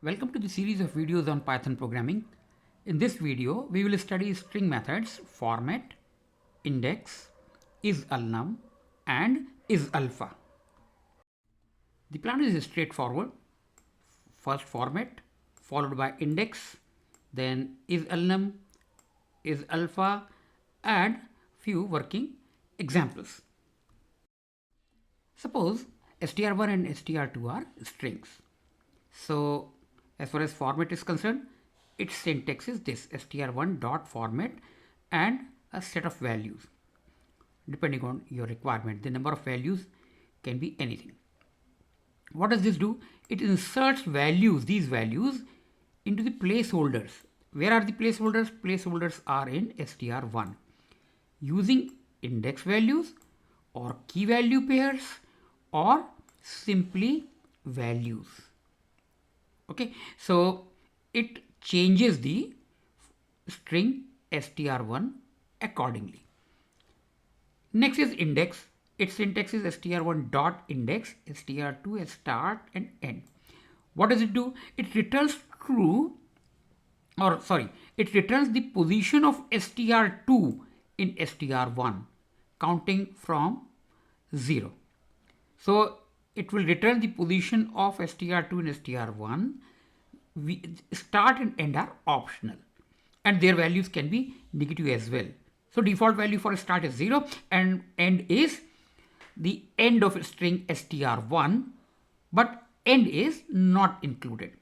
Welcome to the series of videos on Python programming. In this video, we will study string methods format, index, isalnum, and isalpha. The plan is straightforward. First format, followed by index, then isalnum, isalpha, and few working examples. Suppose str1 and str2 are strings. So as far as format is concerned, its syntax is this: str1 dot format and a set of values. Depending on your requirement, the number of values can be anything. What does this do? It inserts values, these values, into the placeholders. Where are the placeholders? Placeholders are in str1 using index values or key value pairs or simply values. Okay, so it changes the string str1 accordingly. Next is index. Its syntax is str1 dot index, str2 is start and end. What does it do? It returns true, or sorry, it returns the position of str2 in str1 counting from 0. So it will return the position of str2 in str1. Start and end are optional and their values can be negative as well. So default value for start is 0 and end is the end of string str1, but end is not included.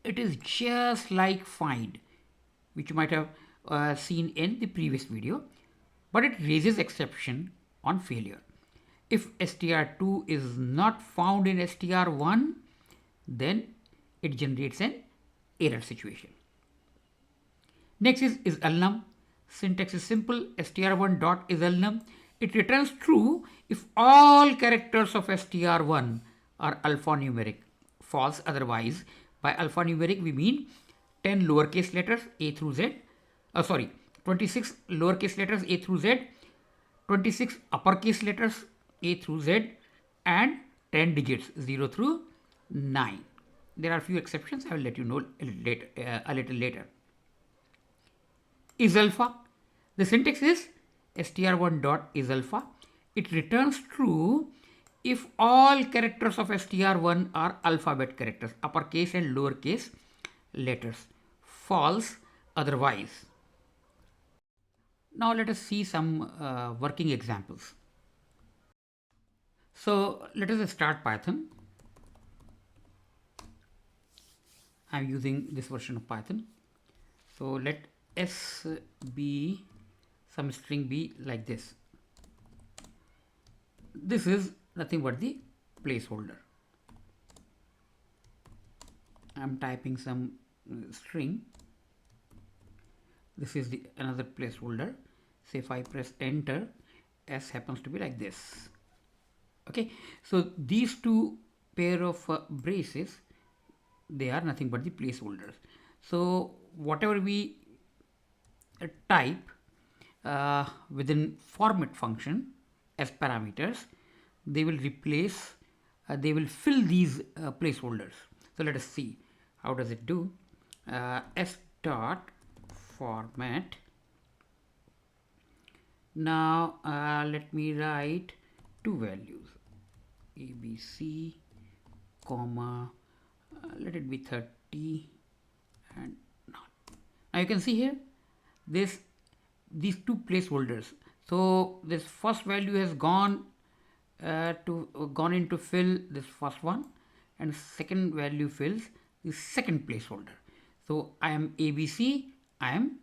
It is just like find, which you might have seen in the previous video, but it raises exception on failure. If str2 is not found in str1, then it generates an error situation. Next is isalnum. Syntax is simple: str1 dot isalnum. It returns true if all characters of str1 are alphanumeric. False otherwise. By alphanumeric we mean 10 lowercase letters a through z. 26 lowercase letters a through z, 26 uppercase letters a through z, and 10 digits 0 through 9. There are few exceptions. I will let you know a little later. Isalpha. The syntax is str1 dot isalpha. It returns true if all characters of str1 are alphabet characters, uppercase and lowercase letters. False otherwise. Now let us see some working examples. So let us start Python. I am using this version of Python. So let s be some string be like this. This is nothing but the placeholder. I am typing some string. This is the another placeholder. Say if I press enter, s happens to be like this. Okay, so these two pair of braces, they are nothing but the placeholders. So whatever we type within format function as parameters, they will replace, they will fill these placeholders. So let us see how does it do. S dot format. Now let me write two values, ABC, comma, let it be 30 and not. Now you can see here these two placeholders. So this first value has gone into fill this first one, and second value fills the second placeholder. So I am ABC, I am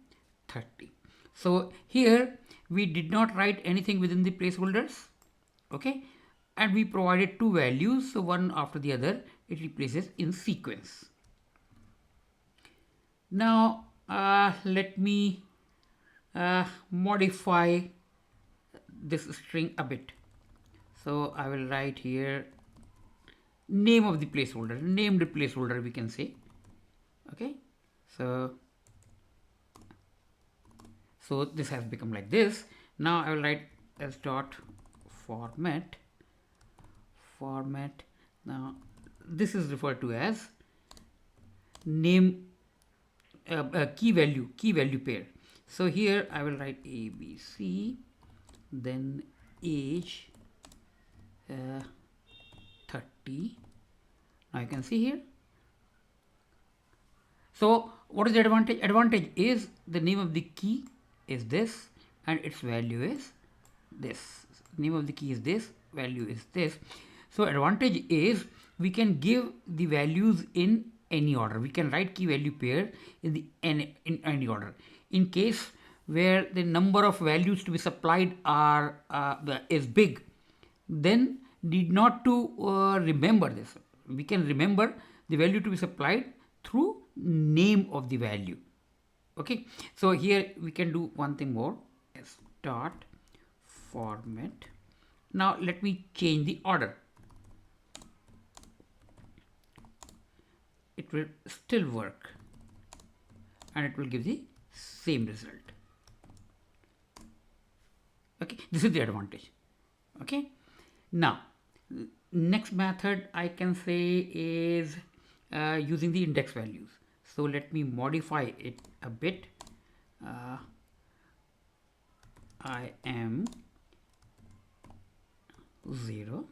30. So here we did not write anything within the placeholders, okay, and we provided two values, so one after the other it replaces in sequence. Now let me modify this string a bit. So I will write here name of the placeholder, named placeholder we can say. Okay, so this has become like this. Now I will write s dot format. Now this is referred to as name key value pair. So here I will write ABC, then age 30. Now you can see here. So what is the advantage? Advantage is the name of the key is this and its value is this. Name of the key is this, value is this. So advantage is we can give the values in any order. We can write key value pair in any order. In case where the number of values to be supplied are is big, then need not to remember this. We can remember the value to be supplied through name of the value. Okay, so here we can do one thing more, start format. Now let me change the order. It will still work and it will give the same result. Okay, this is the advantage. Okay, now next method I can say is using the index values. So let me modify it a bit. I am 0,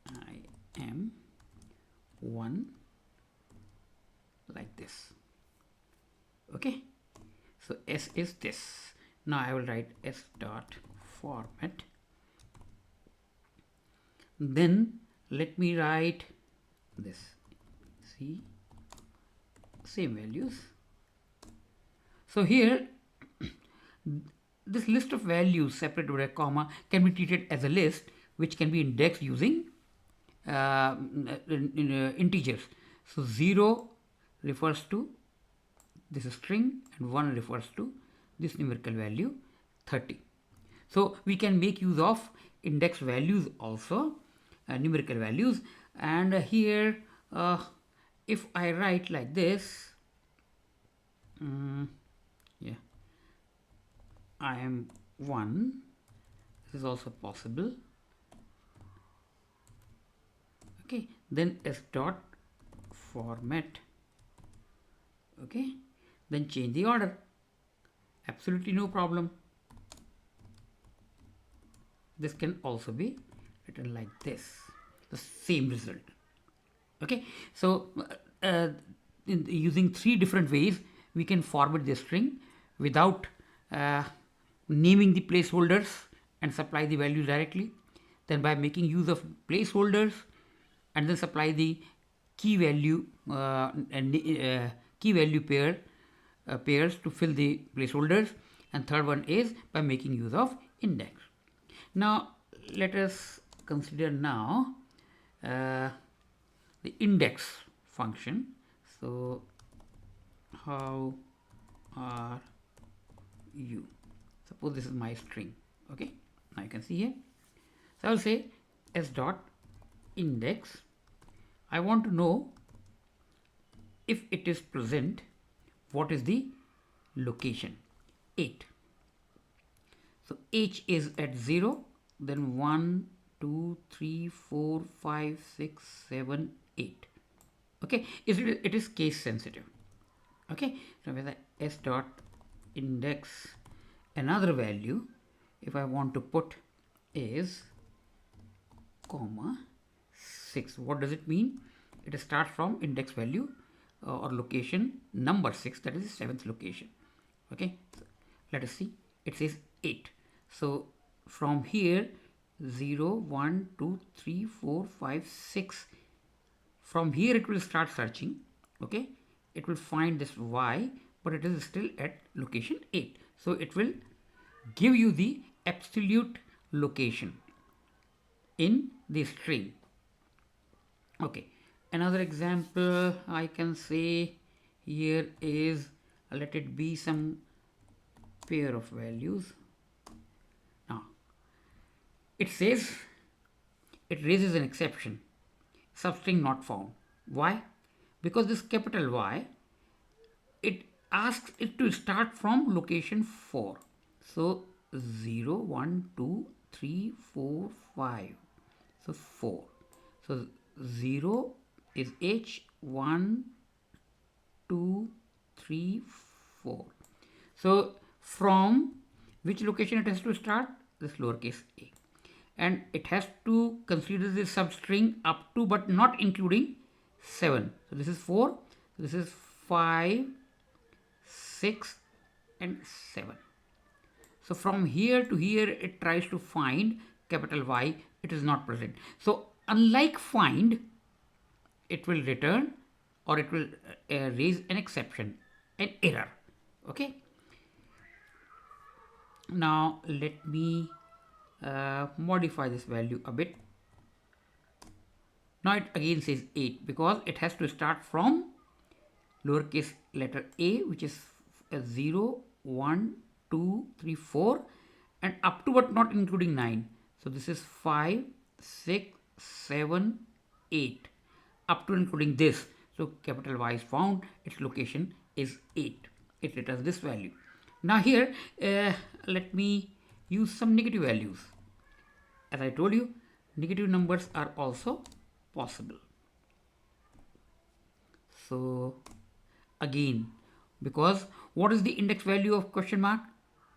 I am 1, like this. Okay, so S is this. Now I will write S dot format. Then let me write this. See, same values. So here this list of values separated by a comma can be treated as a list which can be indexed using integers. So 0 refers to this string and 1 refers to this numerical value 30. So we can make use of index values also, numerical values, and here if I write like this, yeah, I am 1, this is also possible. Okay, then S dot format. Okay, then change the order, absolutely no problem. This can also be written like this, the same result. Okay, so using 3 different ways we can format the string without naming the placeholders and supply the values directly. Then by making use of placeholders and then supply the key value key value pairs to fill the placeholders. And third one is by making use of index. Now let us consider now the index function. So how are you? Suppose this is my string. Okay, now you can see here. So I will say s dot index. I want to know if it is present, what is the location? 8. So h is at 0, then 1, 2, 3, 4, 5, 6, 7, 8. Okay, it is case sensitive. Okay, so with the s dot index, another value if I want to put is comma 6. What does it mean? It starts from index value or location number 6, that is the 7th location. Okay, so let us see, it says 8. So from here 0, 1, 2, 3, 4, 5, 6, from here it will start searching. Okay, it will find this y, but it is still at location 8. So it will give you the absolute location in the string. Okay, another example I can say here is, let it be some pair of values. Now it says it raises an exception, substring not found. Why? Because this capital Y, it asks it to start from location 4. So 0, 1, 2, 3, 4, 5. So 4. So 0, is h 1 2 3 4. So from which location it has to start? This lowercase a, and it has to consider the substring up to but not including 7. So this is 4, so this is 5, 6 and 7. So from here to here it tries to find capital Y, it is not present. So unlike find, it will return or it will raise an exception, an error. Okay. Now let me modify this value a bit. Now it again says 8 because it has to start from lowercase letter a, which is 0, 1, 2, 3, 4 and up to but not including 9. So this is 5, 6, 7, 8 up to including this. So capital Y is found, its location is 8. It returns this value. Now here let me use some negative values. As I told you, negative numbers are also possible. So again, because what is the index value of question mark?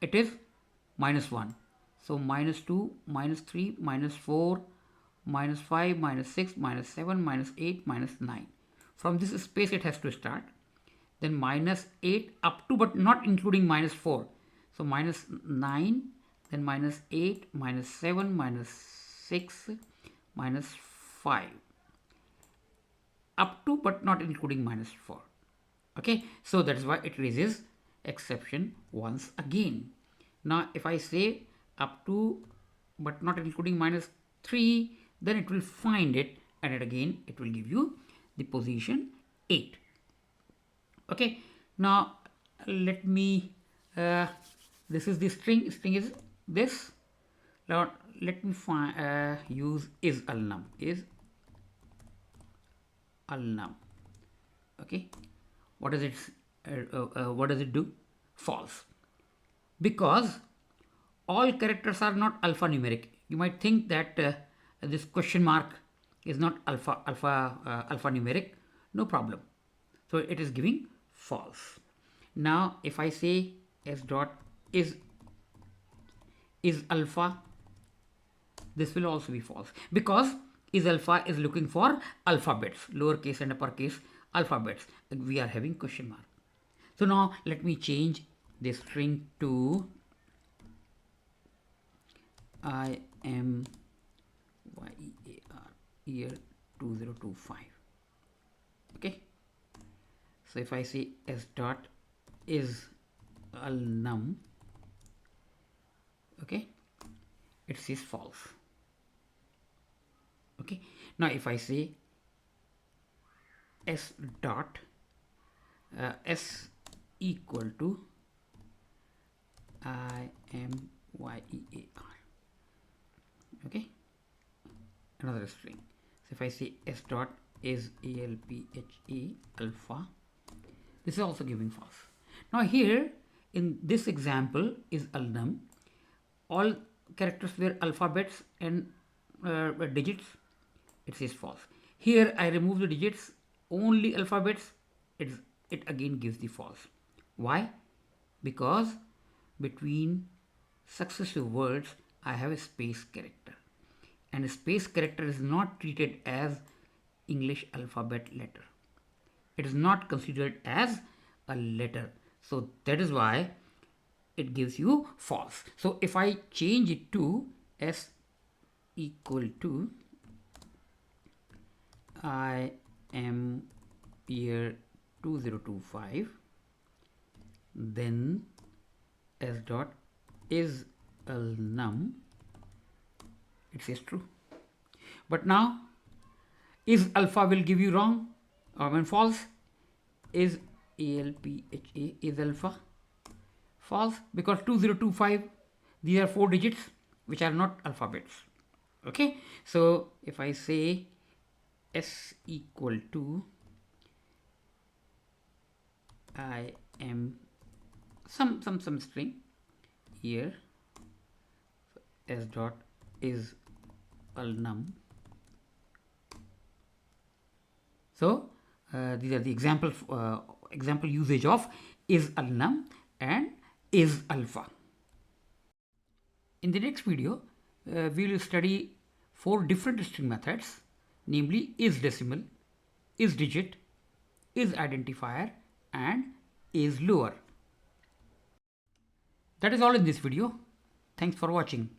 It is -1. So -2, -3, -4, -5, -6, -7, -8, -9. From this space it has to start. Then -8 up to but not including -4. So -9, then -8, -7, -6, -5 up to but not including -4. Okay, so that is why it raises exception once again. Now if I say up to but not including -3, then it will find it and again it will give you the position 8. Okay, now let me this is the string is this. Now let me use isalnum. Okay, what does it do? False, because all characters are not alphanumeric. You might think that this question mark is not alphanumeric. No problem. So it is giving false. Now if I say s dot is alpha, this will also be false because is alpha is looking for alphabets, lowercase and uppercase alphabets. We are having question mark. So now let me change this string to I am year 2025. Okay. So if I say s dot is alnum, okay, it says false. Okay. Now if I say s dot s equal to I M Y E A R, okay, another string. So if I say s dot is alpha, this is also giving false. Now here in this example is alnum, all characters were alphabets and digits, it says false. Here I remove the digits, only alphabets, it again gives the false. Why? Because between successive words I have a space character, and a space character is not treated as English alphabet letter. It is not considered as a letter. So that is why it gives you false. So if I change it to s equal to I am year 2025, then s dot is alnum, it says true. But now is alpha will give you wrong or when false. Is alpha is alpha false because 2025, these are 4 digits which are not alphabets. Okay, so if I say s equal to I am some string here, s dot is alnum, So these are the example usage of isalnum and isalpha. In the next video, we will study 4 different string methods, namely isDecimal, isDigit, isIdentifier, and isLower. That is all in this video. Thanks for watching.